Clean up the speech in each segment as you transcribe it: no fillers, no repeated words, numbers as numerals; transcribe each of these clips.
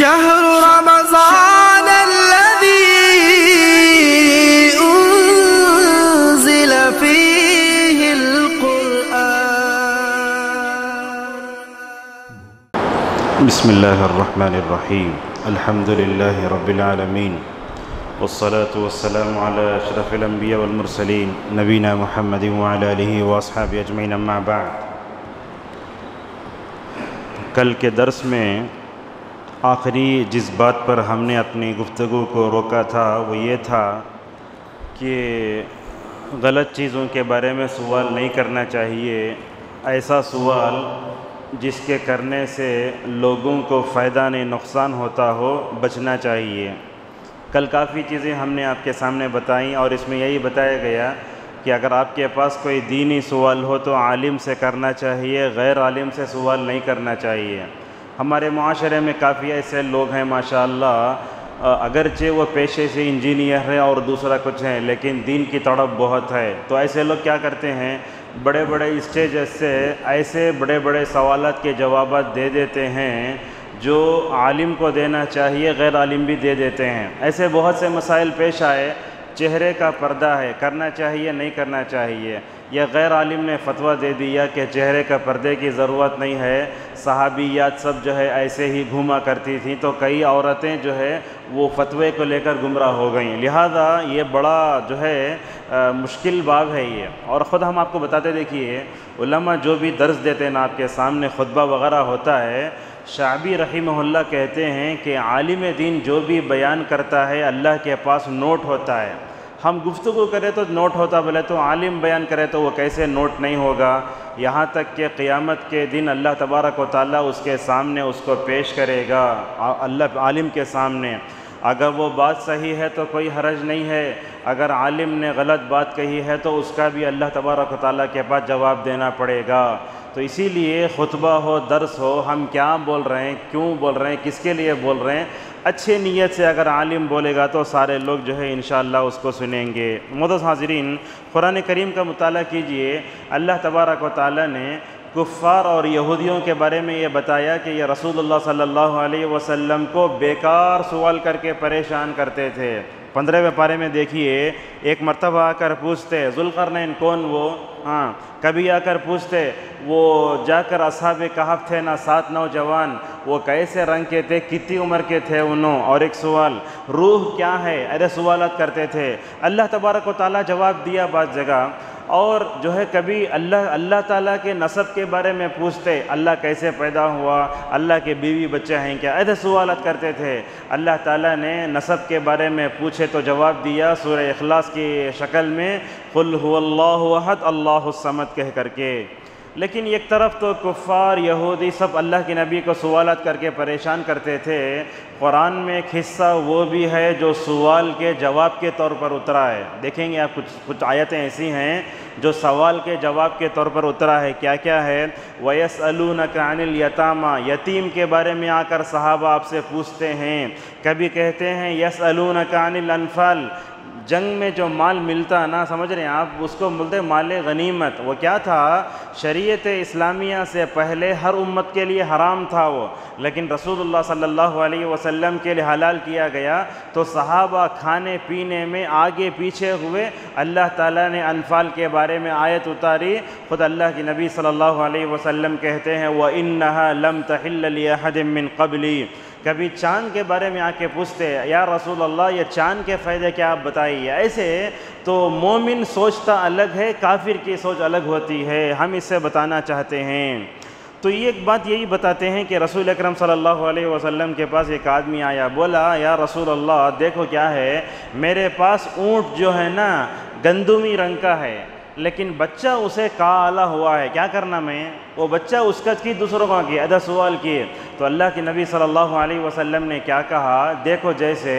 شهر رمضان الذي أنزل فيه القرآن. بسم الله الرحمن الرحيم. الحمد لله رب العالمين، والصلاة والسلام على أشرف الأنبياء والمرسلين نبينا محمد وعلى آله وأصحابه أجمعين. أما بعد، کل کے درس میں آخری جس بات پر ہم نے اپنی گفتگو کو روکا تھا وہ یہ تھا کہ غلط چیزوں کے بارے میں سوال نہیں کرنا چاہیے، ایسا سوال جس کے کرنے سے لوگوں کو فائدہ نہیں نقصان ہوتا ہو بچنا چاہیے. کل کافی چیزیں ہم نے آپ کے سامنے بتائیں اور اس میں یہی بتایا گیا کہ اگر آپ کے پاس کوئی دینی سوال ہو تو عالم سے کرنا چاہیے، غیر عالم سے سوال نہیں کرنا چاہیے. ہمارے معاشرے میں کافی ایسے لوگ ہیں ماشاءاللہ، اگرچہ وہ پیشے سے انجینئر ہیں اور دوسرا کچھ ہیں لیکن دین کی تڑپ بہت ہے. تو ایسے لوگ کیا کرتے ہیں، بڑے بڑے اسٹیجز سے ایسے بڑے بڑے سوالات کے جوابات دے دیتے ہیں جو عالم کو دینا چاہیے غیر عالم بھی دے دیتے ہیں. ایسے بہت سے مسائل پیش آئے، چہرے کا پردہ ہے، کرنا چاہیے نہیں کرنا چاہیے، یا غیر عالم نے فتویٰ دے دیا کہ چہرے کا پردے کی ضرورت نہیں ہے. صحابیات سب جو ہے ایسے ہی گھوما کرتی تھیں، تو کئی عورتیں جو ہے وہ فتوے کو لے کر گمراہ ہو گئیں. لہذا یہ بڑا جو ہے مشکل باب ہے یہ. اور خود ہم آپ کو بتاتے دیکھیے، علماء جو بھی درس دیتے ہیں نا، آپ کے سامنے خطبہ وغیرہ ہوتا ہے، شعبی رحمہ اللہ کہتے ہیں کہ عالم دین جو بھی بیان کرتا ہے اللہ کے پاس نوٹ ہوتا ہے. ہم گفتگو کریں تو نوٹ ہوتا، بولے تو عالم بیان کرے تو وہ کیسے نوٹ نہیں ہوگا. یہاں تک کہ قیامت کے دن اللہ تبارک و تعالیٰ اس کے سامنے اس کو پیش کرے گا، اللہ عالم کے سامنے. اگر وہ بات صحیح ہے تو کوئی حرج نہیں ہے، اگر عالم نے غلط بات کہی ہے تو اس کا بھی اللہ تبارک و تعالیٰ کے پاس جواب دینا پڑے گا. تو اسی لیے خطبہ ہو، درس ہو، ہم کیا بول رہے ہیں، کیوں بول رہے ہیں، کس کے لیے بول رہے ہیں، اچھے نیت سے اگر عالم بولے گا تو سارے لوگ جو ہے انشاءاللہ اس کو سنیں گے. معزز حاضرین، قرآن کریم کا مطالعہ کیجئے. اللہ تبارک و تعالیٰ نے کفار اور یہودیوں کے بارے میں یہ بتایا کہ یہ رسول اللہ صلی اللہ علیہ وسلم کو بیکار سوال کر کے پریشان کرتے تھے. 15ویں پارے میں دیکھیے، ایک مرتبہ آ کر پوچھتے ذوالقرنین کون وہ، کبھی آ کر پوچھتے وہ جا کر اصحاب کہف تھے نا 7 نوجوان، وہ کیسے رنگ کے تھے، کتنی عمر کے تھے انہوں. اور ایک سوال، روح کیا ہے، ایسے سوالات کرتے تھے. اللہ تبارک و تعالیٰ جواب دیا بعض جگہ. اور جو ہے کبھی اللہ تعالیٰ کے نسب کے بارے میں پوچھتے، اللہ کیسے پیدا ہوا، اللہ کے بیوی بچے ہیں کیا، ایسے سوالات کرتے تھے. اللہ تعالیٰ نے نسب کے بارے میں پوچھے تو جواب دیا سورہ اخلاص کی شکل میں، قل هو اللہ احد اللہ الصمد کہہ کر کے. لیکن ایک طرف تو کفار یہودی سب اللہ کے نبی کو سوالات کر کے پریشان کرتے تھے. قرآن میں ایک حصہ وہ بھی ہے جو سوال کے جواب کے طور پر اترا ہے. دیکھیں گے آپ کچھ آیتیں ایسی ہیں جو سوال کے جواب کے طور پر اترا ہے. کیا کیا ہے، وَيَسْأَلُونَكَ عَنِ الْيَتَامَى، یتیم کے بارے میں آ کر صحابہ آپ سے پوچھتے ہیں. کبھی کہتے ہیں يَسْأَلُونَكَ عَنِ الْأَنْفَالِ، جنگ میں جو مال ملتا نا، سمجھ رہے ہیں آپ، اس کو بولتے مال غنیمت. وہ کیا تھا، شریعت اسلامیہ سے پہلے ہر امت کے لیے حرام تھا وہ، لیکن رسول اللہ صلی اللہ علیہ وسلم کے لیے حلال کیا گیا. تو صحابہ کھانے پینے میں آگے پیچھے ہوئے. اللہ تعالیٰ نے انفال کے بارے میں آیت اتاری. خود اللہ کے نبی صلی اللہ علیہ وسلم کہتے ہیں وَإِنَّهَا لَمْ تَحِلَّ لِأَحَدٍ مِّن قَبْلِي. کبھی چاند کے بارے میں آ کے پوچھتے، یا رسول اللہ یہ چاند کے فائدے کیا آپ بتائیے. ایسے تو مومن سوچتا الگ ہے، کافر کی سوچ الگ ہوتی ہے. ہم اس سے بتانا چاہتے ہیں. تو یہ ایک بات یہی بتاتے ہیں کہ رسول اکرم صلی اللہ علیہ وسلم کے پاس ایک آدمی آیا، بولا یا رسول اللہ دیکھو کیا ہے، میرے پاس اونٹ جو ہے نا گندمی رنگ کا ہے، لیکن بچہ اسے کالا ہوا ہے، کیا کرنا میں، وہ بچہ اس کا کی دوسروں کا کی ادھا سوال کیے. تو اللہ کے نبی صلی اللہ علیہ وسلم نے کیا کہا، دیکھو جیسے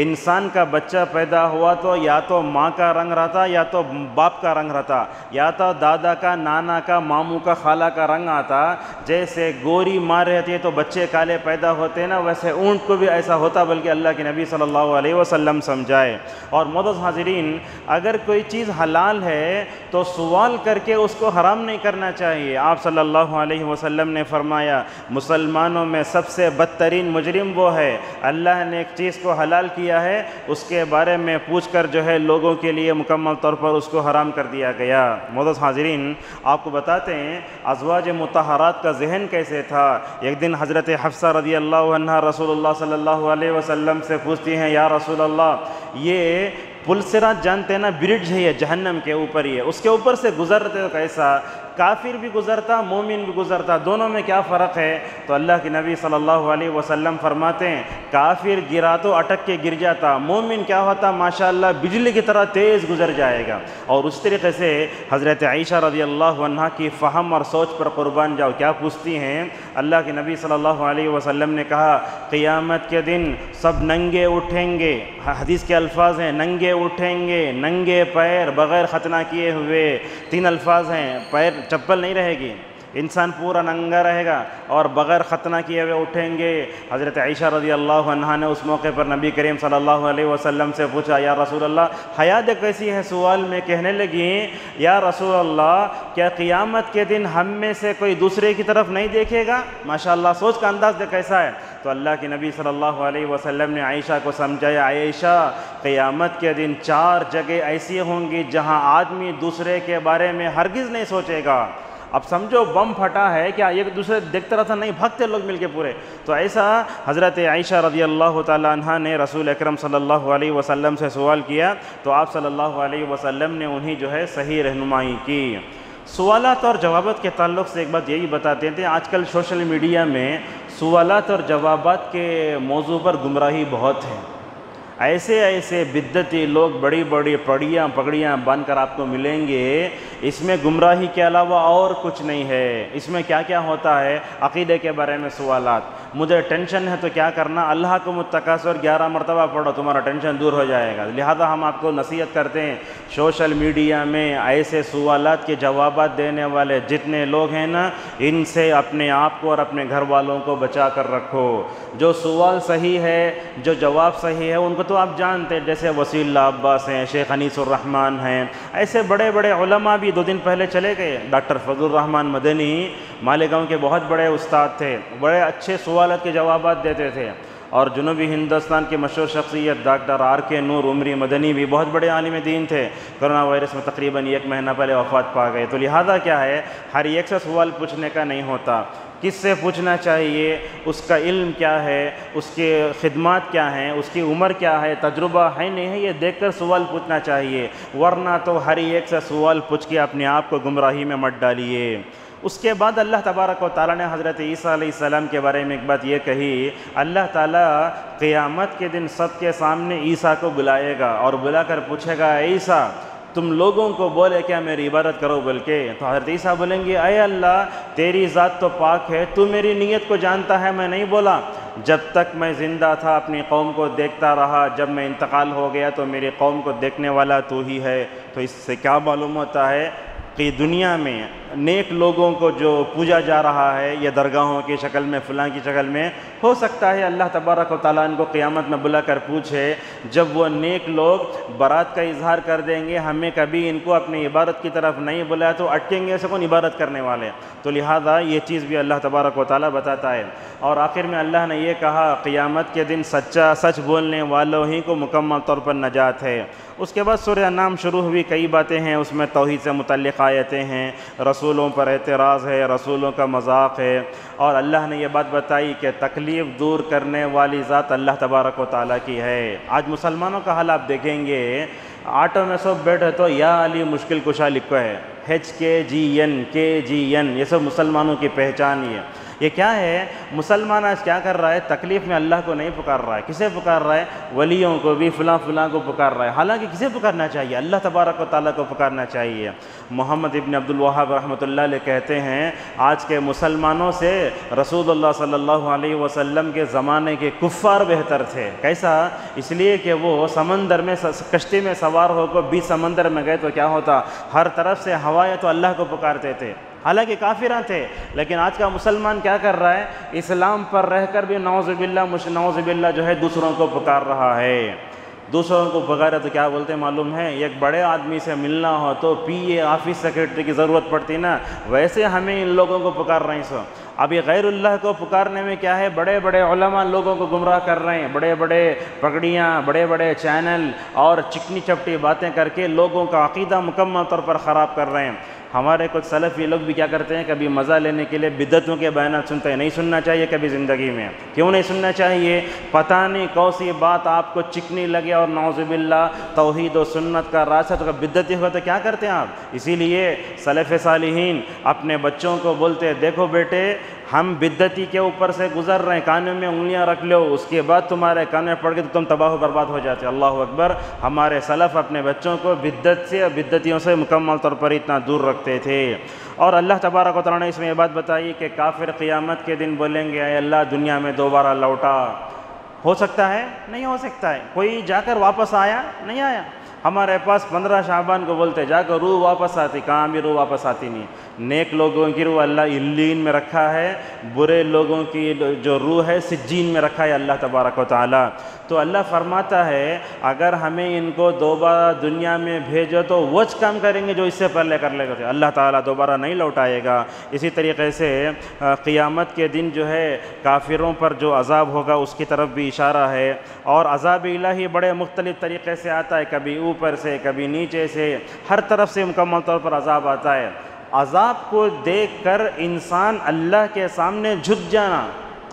انسان کا بچہ پیدا ہوا تو یا تو ماں کا رنگ رہتا یا تو باپ کا رنگ رہتا، یا تو دادا کا، نانا کا، ماموں کا، خالہ کا رنگ آتا. جیسے گوری ماں رہتی ہے تو بچے کالے پیدا ہوتے نا، ویسے اونٹ کو بھی ایسا ہوتا، بلکہ اللہ کے نبی صلی اللہ علیہ وسلم سمجھائے. اور معزز حاضرین، اگر کوئی چیز حلال ہے تو سوال کر کے اس کو حرام نہیں کرنا چاہیے. آپ صلی اللہ علیہ وسلم نے فرمایا مسلمانوں میں سب سے بدترین مجرم وہ ہے اللہ نے ایک چیز کو حلال کیا ہے اس کے بارے میں پوچھ کر جو ہے لوگوں کے لیے مکمل طور پر اس کو حرام کر دیا گیا۔ معزز حاضرین، آپ کو بتاتے ہیں ازواج مطہرات کا ذہن کیسے تھا۔ ایک دن حضرت حفصہ رضی اللہ عنہ رسول اللہ صلی اللہ علیہ وسلم سے پوچھتی ہیں یا رسول اللہ یہ پل صراط جانتے ہیں نا، برج ہے یہ جہنم کے اوپر ہی ہے، اس کے اوپر سے گزرتے تو کیسا؟ کافر بھی گزرتا مومن بھی گزرتا، دونوں میں کیا فرق ہے؟ تو اللہ کے نبی صلی اللہ علیہ وسلم فرماتے ہیں کافر گرا تو اٹک کے گر جاتا، مومن کیا ہوتا ماشاءاللہ بجلی کی طرح تیز گزر جائے گا۔ اور اس طریقے سے حضرت عائشہ رضی اللہ عنہ کی فہم اور سوچ پر قربان جاؤ، کیا پوچھتی ہیں؟ اللہ کے نبی صلی اللہ علیہ وسلم نے کہا قیامت کے دن سب ننگے اٹھیں گے، حدیث کے الفاظ ہیں ننگے اٹھیں گے، ننگے پیر بغیر ختنہ کیے ہوئے، 3 الفاظ ہیں، پیر چپل نہیں رہے گی، انسان پورا ننگا رہے گا اور بغیر ختنہ کیے ہوئے اٹھیں گے۔ حضرت عائشہ رضی اللہ عنہا نے اس موقع پر نبی کریم صلی اللہ علیہ وسلم سے پوچھا یا رسول اللہ حیات کیسی ہے؟ سوال میں کہنے لگی یا رسول اللہ کیا قیامت کے دن ہم میں سے کوئی دوسرے کی طرف نہیں دیکھے گا؟ ماشاءاللہ سوچ کا انداز دے کیسا ہے۔ تو اللہ کے نبی صلی اللہ علیہ وسلم نے عائشہ کو سمجھایا عائشہ قیامت کے دن 4 جگہ ایسی ہوں گی جہاں آدمی دوسرے کے بارے میں ہرگز نہیں سوچے گا۔ اب سمجھو بم پھٹا ہے کیا ایک دوسرے دیکھتے رہتا نہیں، بھگتے لوگ مل کے پورے۔ تو ایسا حضرت عائشہ رضی اللہ تعالی عنہ نے رسول اکرم صلی اللہ علیہ وسلم سے سوال کیا تو آپ صلی اللہ علیہ وسلم نے انہیں جو ہے صحیح رہنمائی کی۔ سوالات اور جوابات کے تعلق سے ایک بات یہی بتاتے تھے، آج کل سوشل میڈیا میں سوالات اور جوابات کے موضوع پر گمراہی بہت ہے۔ ایسے بدعتی لوگ بڑی بڑی پگڑیاں باندھ کر آپ کو ملیں گے، اس میں گمراہی کے علاوہ اور کچھ نہیں ہے۔ اس میں کیا کیا ہوتا ہے؟ عقیدے کے بارے میں سوالات، مجھے ٹینشن ہے تو کیا کرنا؟ اللہ کو متکاسر 11 مرتبہ پڑھو، تمہارا ٹینشن دور ہو جائے گا۔ لہذا ہم آپ کو نصیحت کرتے ہیں سوشل میڈیا میں ایسے سوالات کے جوابات دینے والے جتنے لوگ ہیں نا، ان سے اپنے آپ کو اور اپنے گھر والوں کو بچا کر رکھو۔ جو سوال صحیح ہے، جو جواب صحیح ہے، ان کو تو آپ جانتے ہیں، جیسے وسیع اللہ عباس ہیں، شیخ انیس الرحمن ہیں، ایسے بڑے بڑے علماء بھی 2 دن پہلے چلے گئے۔ ڈاکٹر فضل الرحمن مدنی مالیگاؤں کے بہت بڑے استاد تھے، بڑے اچھے سوالات کے جوابات دیتے تھے۔ اور جنوبی ہندوستان کی مشہور شخصیت ڈاکٹر آر کے نور عمری مدنی بھی بہت بڑے عالم دین تھے، کرونا وائرس میں تقریباً 1 مہینہ پہلے وفات پا گئے۔ تو لہذا کیا ہے، ہر ایک سے سوال پوچھنے کا نہیں ہوتا، کس سے پوچھنا چاہیے، اس کا علم کیا ہے، اس کے خدمات کیا ہیں، اس کی عمر کیا ہے، تجربہ ہے نہیں ہے، یہ دیکھ کر سوال پوچھنا چاہیے، ورنہ تو ہر ایک سے سوال پوچھ کے اپنے آپ کو گمراہی میں مت ڈالیے۔ اس کے بعد اللہ تبارک و تعالیٰ نے حضرت عیسیٰ علیہ السلام کے بارے میں ایک بات یہ کہی، اللہ تعالیٰ قیامت کے دن سب کے سامنے عیسیٰ کو بلائے گا اور بلا کر پوچھے گا عیسیٰ تم لوگوں کو بولے کیا میری عبادت کرو بول کے؟ تو حضرت عیسیٰ بولیں گے اے اللہ تیری ذات تو پاک ہے، تو میری نیت کو جانتا ہے، میں نہیں بولا، جب تک میں زندہ تھا اپنی قوم کو دیکھتا رہا، جب میں انتقال ہو گیا تو میری قوم کو دیکھنے والا تو ہی ہے۔ تو اس سے کیا معلوم ہوتا ہے کہ دنیا میں نیک لوگوں کو جو پوجا جا رہا ہے یہ درگاہوں کی شکل میں، فلاں کی شکل میں، ہو سکتا ہے اللہ تبارک و تعالیٰ ان کو قیامت میں بلا کر پوچھے، جب وہ نیک لوگ برات کا اظہار کر دیں گے ہمیں کبھی ان کو اپنی عبادت کی طرف نہیں بلایا تو اٹکیں گے سکون عبادت کرنے والے۔ تو لہذا یہ چیز بھی اللہ تبارک و تعالیٰ بتاتا ہے۔ اور آخر میں اللہ نے یہ کہا قیامت کے دن سچ بولنے والوں ہی کو مکمل طور پر نجات ہے۔ اس کے بعد سورہ انعام شروع ہوئی، کئی باتیں ہیں اس میں، توحید سے متعلق آیتیں ہیں، رسولوں پر اعتراض ہے، رسولوں کا مذاق ہے، اور اللہ نے یہ بات بتائی کہ تکلیف دور کرنے والی ذات اللہ تبارک و تعالیٰ کی ہے۔ آج مسلمانوں کا حال آپ دیکھیں گے، آٹو میں سب بیٹھے تو یا علی مشکل کشا لکھا ہے، HKGN یہ سب مسلمانوں کی پہچان ہی ہے۔ یہ کیا ہے؟ مسلمان آج کیا کر رہا ہے؟ تکلیف میں اللہ کو نہیں پکار رہا ہے، کسے پکار رہا ہے؟ ولیوں کو بھی، فلاں کو پکار رہا ہے، حالانکہ کسے پکارنا چاہیے؟ اللہ تبارک و تعالیٰ کو پکارنا چاہیے۔ محمد ابن عبد الوہاب رحمۃ اللہ علیہ کہتے ہیں آج کے مسلمانوں سے رسول اللہ صلی اللہ علیہ وسلم کے زمانے کے کفار بہتر تھے۔ کیسا؟ اس لیے کہ وہ سمندر میں کشتی میں سوار ہو کر 20 سمندر میں گئے تو کیا ہوتا؟ ہر طرف سے ہوائیں تو اللہ کو پکارتے تھے، حالانکہ کافراں تھے۔ لیکن آج کا مسلمان کیا کر رہا ہے؟ اسلام پر رہ کر بھی نعوذ باللہ جو ہے دوسروں کو پکار رہا ہے۔ دوسروں کو پکارے تو کیا بولتے ہیں معلوم ہے؟ ایک بڑے آدمی سے ملنا ہو تو پی اے آفس سیکرٹری کی ضرورت پڑتی نا، ویسے ہمیں ان لوگوں کو پکار رہے ہیں سو۔ اب یہ غیر اللہ کو پکارنے میں کیا ہے، بڑے بڑے علماء لوگوں کو گمراہ کر رہے ہیں، بڑے بڑے پگڑیاں، بڑے بڑے چینل اور چکنی چپٹی باتیں کر کے لوگوں کا عقیدہ مکمل طور پر خراب کر رہے ہیں۔ ہمارے کچھ سلفی لوگ بھی کیا کرتے ہیں، کبھی مزہ لینے کے لیے بدعتوں کے بیانات سنتے ہیں۔ نہیں سننا چاہیے کبھی زندگی میں، کیوں نہیں سننا چاہیے؟ پتہ نہیں کون سی بات آپ کو چکنی لگے اور نعوذ باللہ توحید و سنت کا راستہ تو بدعتی ہوا تو کیا کرتے ہیں آپ؟ اسی لیے سلف صالحین اپنے بچوں کو بولتے ہیں دیکھو بیٹے ہم بدعتی کے اوپر سے گزر رہے ہیں، کانوں میں انگلیاں رکھ لو، اس کے بعد تمہارے کان میں پڑ کے تو تم تباہ و برباد ہو جاتے۔ اللہ اکبر! ہمارے سلف اپنے بچوں کو بدعت سے اور بدعتیوں سے مکمل طور پر اتنا دور رکھتے تھے۔ اور اللہ تبارک و تعالیٰ نے اس میں یہ بات بتائی کہ کافر قیامت کے دن بولیں گے اے اللہ دنیا میں دوبارہ لوٹا۔ ہو سکتا ہے؟ نہیں ہو سکتا ہے۔ کوئی جا کر واپس آیا؟ نہیں آیا۔ ہمارے پاس 15 شعبان کو بولتے جا کر روح واپس آتی، کہاں بھی روح واپس آتی نہیں۔ نیک لوگوں کی روح اللہ علیین میں رکھا ہے، برے لوگوں کی جو روح ہے سجین میں رکھا ہے اللہ تبارک و تعالیٰ۔ تو اللہ فرماتا ہے اگر ہمیں ان کو دوبارہ دنیا میں بھیجو تو وہی کام کریں گے جو اس سے پہلے کر لے گئے، اللہ تعالیٰ دوبارہ نہیں لوٹائے گا۔ اسی طریقے سے قیامت کے دن جو ہے کافروں پر جو عذاب ہوگا اس کی طرف بھی اشارہ ہے، اور عذاب الہی بڑے مختلف طریقے سے آتا ہے، کبھی اوپر سے، کبھی نیچے سے، ہر طرف سے مکمل طور پر عذاب آتا ہے۔ عذاب کو دیکھ کر انسان اللہ کے سامنے جھک جانا۔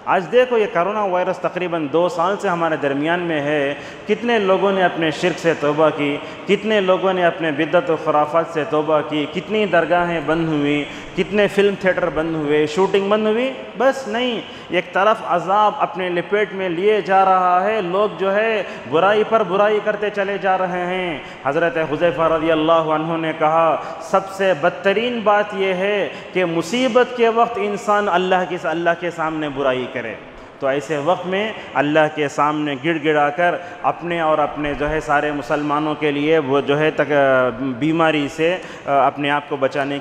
آج دیکھو یہ کرونا وائرس تقریباً 2 سال سے ہمارے درمیان میں ہے، کتنے لوگوں نے اپنے شرک سے توبہ کی، کتنے لوگوں نے اپنے بدعت و خرافات سے توبہ کی، کتنی درگاہیں بند ہوئی، کتنے فلم تھیٹر بند ہوئے، شوٹنگ بند ہوئی، بس نہیں، ایک طرف عذاب اپنے لپیٹ میں لیے جا رہا ہے، لوگ جو ہے برائی پر برائی کرتے چلے جا رہے ہیں۔ حضرت حذیفہ رضی اللہ عنہ نے کہا سب سے بدترین بات یہ ہے کہ مصیبت کے وقت انسان اللہ کے سامنے برائی کرے، تو ایسے وقت میں اللہ کے سامنے گڑ گڑا کر اپنے اور اپنے جو ہے سارے مسلمانوں کے لیے وہ جو ہے بیماری سے اپنے آپ کو بچانے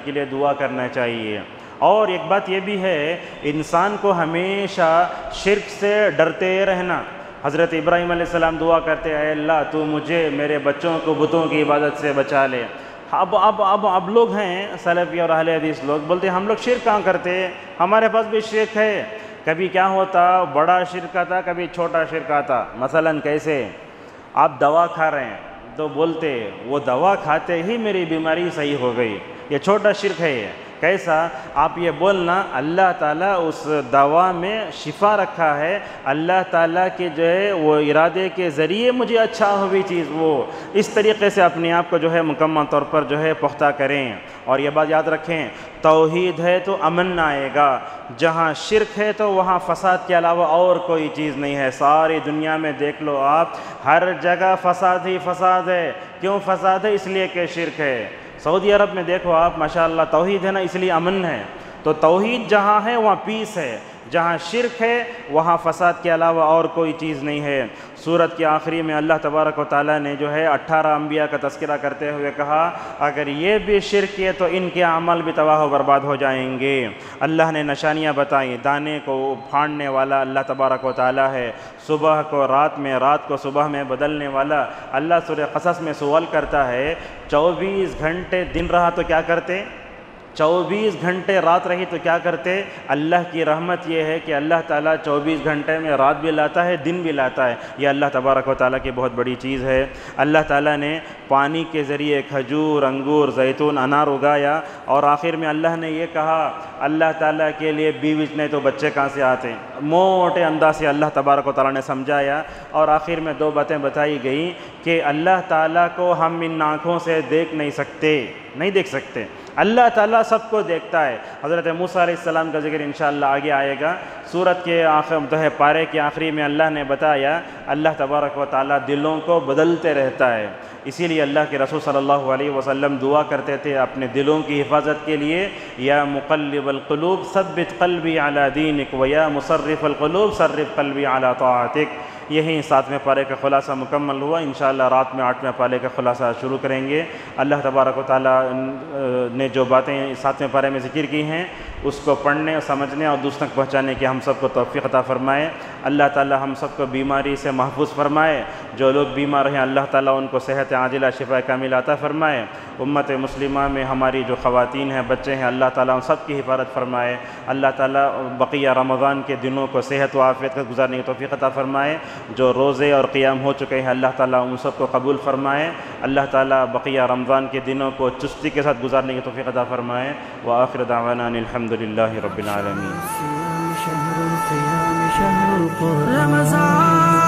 کے لیے دعا کرنا چاہیے۔ اور ایک بات یہ بھی ہے انسان کو ہمیشہ شرک سے ڈرتے رہنا۔ حضرت ابراہیم علیہ السلام دعا کرتے اے اللہ تو مجھے میرے بچوں کو بتوں کی عبادت سے بچا لے۔ اب لوگ ہیں سلفی اور اہل حدیث لوگ بولتے ہیں ہم لوگ شرک کہاں کرتے، ہمارے پاس بھی شرک ہے۔ کبھی کیا ہوتا بڑا شرک آتا، کبھی چھوٹا شرک آتا۔ مثلا کیسے آپ دوا کھا رہے ہیں تو بولتے وہ دوا کھاتے ہی میری بیماری صحیح ہو گئی، یہ چھوٹا شرک ہے۔ یہ کیسا؟ آپ یہ بولنا اللہ تعالیٰ اس دوا میں شفا رکھا ہے، اللہ تعالیٰ کے جو ہے وہ ارادے کے ذریعے مجھے اچھا ہوئی چیز، وہ اس طریقے سے اپنے آپ کو جو ہے مکمل طور پر جو ہے پختہ کریں۔ اور یہ بات یاد رکھیں توحید ہے تو امن آئے گا، جہاں شرک ہے تو وہاں فساد کے علاوہ اور کوئی چیز نہیں ہے۔ ساری دنیا میں دیکھ لو آپ، ہر جگہ فساد ہی فساد ہے۔ کیوں فساد ہے؟ اس لیے کہ شرک ہے۔ سعودی عرب میں دیکھو آپ ماشاءاللہ توحید ہے نا، اس لیے امن ہے۔ تو توحید جہاں ہے وہاں پیس ہے، جہاں شرک ہے وہاں فساد کے علاوہ اور کوئی چیز نہیں ہے۔ سورت کے آخری میں اللہ تبارک و تعالیٰ نے جو ہے 18 انبیاء کا تذکرہ کرتے ہوئے کہا اگر یہ بھی شرک ہے تو ان کے عمل بھی تباہ و برباد ہو جائیں گے۔ اللہ نے نشانیاں بتائیں، دانے کو پھاڑنے والا اللہ تبارک و تعالیٰ ہے، صبح کو رات میں، رات کو صبح میں بدلنے والا۔ اللہ سورہ قصص میں سوال کرتا ہے 24 گھنٹے دن رہا تو کیا کرتے، 24 گھنٹے رات رہی تو کیا کرتے؟ اللہ کی رحمت یہ ہے کہ اللہ تعالیٰ 24 گھنٹے میں رات بھی لاتا ہے، دن بھی لاتا ہے۔ یہ اللہ تبارک و تعالیٰ کی بہت بڑی چیز ہے۔ اللہ تعالیٰ نے پانی کے ذریعے کھجور، انگور، زیتون، انار اگایا، اور آخر میں اللہ نے یہ کہا اللہ تعالیٰ کے لیے بیوی نہیں تو بچے کہاں سے آتے ہیں۔ موٹے انداز سے اللہ تبارک و تعالیٰ نے سمجھایا، اور آخر میں 2 باتیں بتائی گئیں کہ اللہ تعالیٰ کو ہم ان آنکھوں سے دیکھ نہیں سکتے، اللہ تعالیٰ سب کو دیکھتا ہے۔ حضرت موسیٰ علیہ السلام کا ذکر انشاءاللہ آگے آئے گا۔ سورت کے آخر پارے کے آخری میں اللہ نے بتایا اللہ تبارک و تعالیٰ دلوں کو بدلتے رہتا ہے، اسی لیے اللہ کے رسول صلی اللہ علیہ وسلم دعا کرتے تھے اپنے دلوں کی حفاظت کے لیے، یا مقلب القلوب ثبت قلبی علی دینک ویا مصرف القلوب صرف قلبی علی طاعتک۔ یہیں 7ویں پارے کا خلاصہ مکمل ہوا۔ انشاءاللہ رات میں 8ویں پارے کا خلاصہ شروع کریں گے۔ اللہ تبارک و تعالیٰ نے جو باتیں 7ویں پارے میں ذکر کی ہیں اس کو پڑھنے اور سمجھنے اور دوسروں تک پہنچانے کی ہم سب کو توفیق عطا فرمائے۔ اللہ تعالیٰ ہم سب کو بیماری سے محفوظ فرمائے۔ جو لوگ بیمار ہیں اللہ تعالیٰ ان کو صحت عاجلہ شفا کاملہ عطا فرمائے۔ امت مسلمہ میں ہماری جو خواتین ہیں، بچے ہیں، اللہ تعالیٰ ان سب کی حفاظت فرمائے۔ اللہ تعالیٰ بقیہ رمضان کے دنوں کو صحت و عافیت کا گزارنے کی توفیق عطا فرمائے۔ جو روزے اور قیام ہو چکے ہیں اللہ تعالیٰ ان سب کو قبول فرمائے۔ اللہ تعالیٰ بقیہ رمضان کے دنوں کو چستی کے ساتھ گزارنے کی توفیق عطا فرمائے۔ وآخر دعوانا ان الحمدللہ رب العالمین۔ رمضان